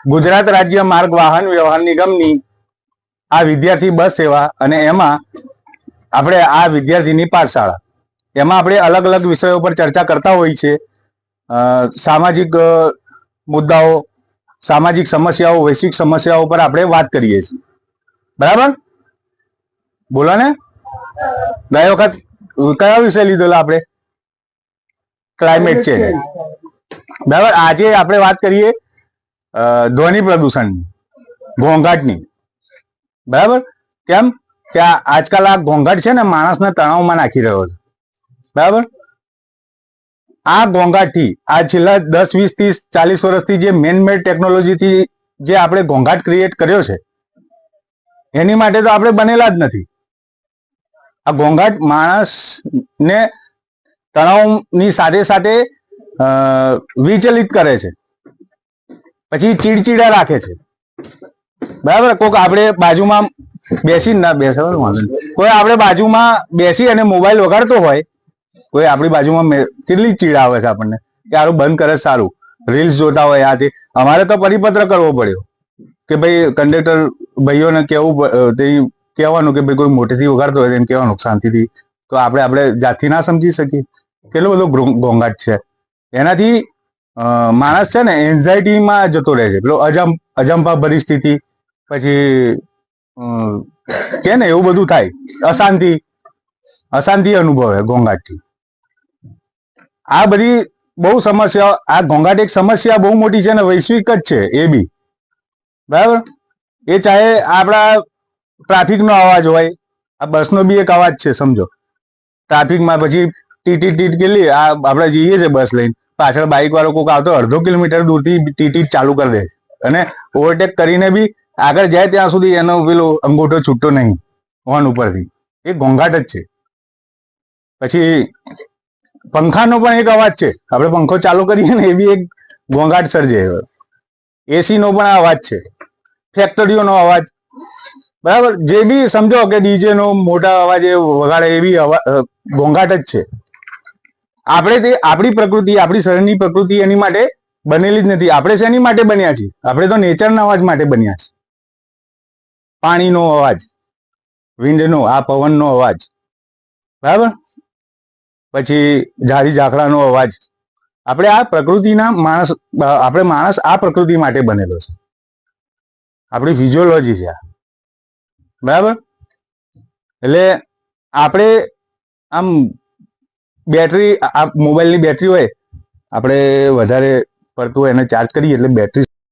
ગુજરાત રાજ્ય માર્ગ વાહન વ્યવહાર નિગમની આ વિદ્યાર્થી બસ સેવા અને એમાં આપણે આ વિદ્યાર્થીની પાઠશાળા એમાં આપણે અલગ અલગ વિષયો પર ચર્ચા કરતા હોઈએ છીએ. સામાજિક મુદ્દાઓ, સામાજિક સમસ્યાઓ, વૈશ્વિક સમસ્યાઓ પર આપણે વાત કરીએ છીએ. બરાબર, બોલો ને. ગઈ વખત કયો વિષય લીધેલો આપણે? Climate change. બરાબર, આજે આપણે વાત કરીએ ધ્વનિ પ્રદૂષણની, ઘોંઘાટની. બરાબર, કેમ કે આજકાલ આ ઘોંઘાટ છે ને માણસને તણાવમાં નાખી રહ્યો છે. બરાબર, આ ઘોંઘાટથી આ છેલ્લા 10, 20, 30, 40 વર્ષથી જે મેન મેડ ટેકનોલોજીથી જે આપણે ઘોંઘાટ ક્રિએટ કર્યો છે એની માટે તો આપણે બનેલા જ નથી. આ ઘોંઘાટ માણસને તણાવની સાથે સાથે વિચલિત કરે છે, પછી ચીડચીડા રાખે છે. બરાબર, કોઈક આપણે બાજુમાં બેસી ના બેસવાનું, કોઈ આપણે બાજુમાં બેસી અને મોબાઈલ વગાડતો હોય, કોઈ આપણી બાજુમાં કેટલી ચીડ આવે છે આપણને કે આરું બંધ કરે સારું, રીલ્સ જોતા હોય. આથી અમારે તો પરિપત્ર કરવો પડ્યો કે ભાઈ કંડક્ટર ભાઈઓને કહેવાનું કે ભાઈ કોઈ મોટેથી વગાડતો હોય એને કહેવાનું શાંતિથી. તો આપણે જાતથી ના સમજી શકીએ કેટલો બધો ઘોંઘાટ છે. એનાથી માણસ છે ને એન્ઝાયટીમાં જતો રહે છે, પેલો અજંપા પરિસ્થિતિ, પછી કે ને એવું બધું થાય, અશાંતિ અનુભવે ઘોંઘાટથી. આ બધી બહુ સમસ્યાઓ, આ ઘોંઘાટ એક સમસ્યા બહુ મોટી છે ને વૈશ્વિક જ છે એ બી. બરાબર, એ ચાહે આપણા ટ્રાફિકનો અવાજ હોય, આ બસનો બી એક અવાજ છે સમજો. ટ્રાફિકમાં પછી ટીટી કેટલી આપણે જઈએ છીએ બસ લઈને, પાછળ બાઇક વાળો કોઈક આવતો 1.5 કિલોમીટર દૂરથી ટીટી ચાલુ કરી દે અને ઓવરટેક કરીને બી આગળ જાય ત્યાં સુધી એનો પેલો અંગૂઠો છૂટતો નહીં હોર્ન ઉપરથી. એ ઘોંઘાટ જ છે. પછી પંખાનો પણ એક અવાજ છે, આપણે પંખો ચાલુ કરીએ ને એ બી એક ઘોંઘાટ સર્જે. એસીનો પણ અવાજ છે, ફેક્ટરીઓનો અવાજ. બરાબર, જે બી સમજો કે ડીજેનો મોટા અવાજ એ વગાડે એ બી ઘોંઘાટ જ છે. આપણી પ્રકૃતિ, આપણી શરીરની પ્રકૃતિ એની માટે બનેલી જ નથી. આપણે શેની માટે બન્યા છીએ? આપણે તો નેચરના અવાજ માટે બન્યા છીએ. પાણીનો અવાજ, વિન્ડનો, આ પવનનો અવાજ. બરાબર, પછી ઝાડી ઝાકડાનો અવાજ. આપણે આ પ્રકૃતિના માણસ આ પ્રકૃતિ માટે બનેલો છે. આપણી ફિઝિયોલોજી છે આ. બરાબર, એટલે આપણે આમ બેટરી, આ મોબાઈલની બેટરી હોય, આપણે વધારે પડતું એને ચાર્જ કરીએ એટલે બેટરી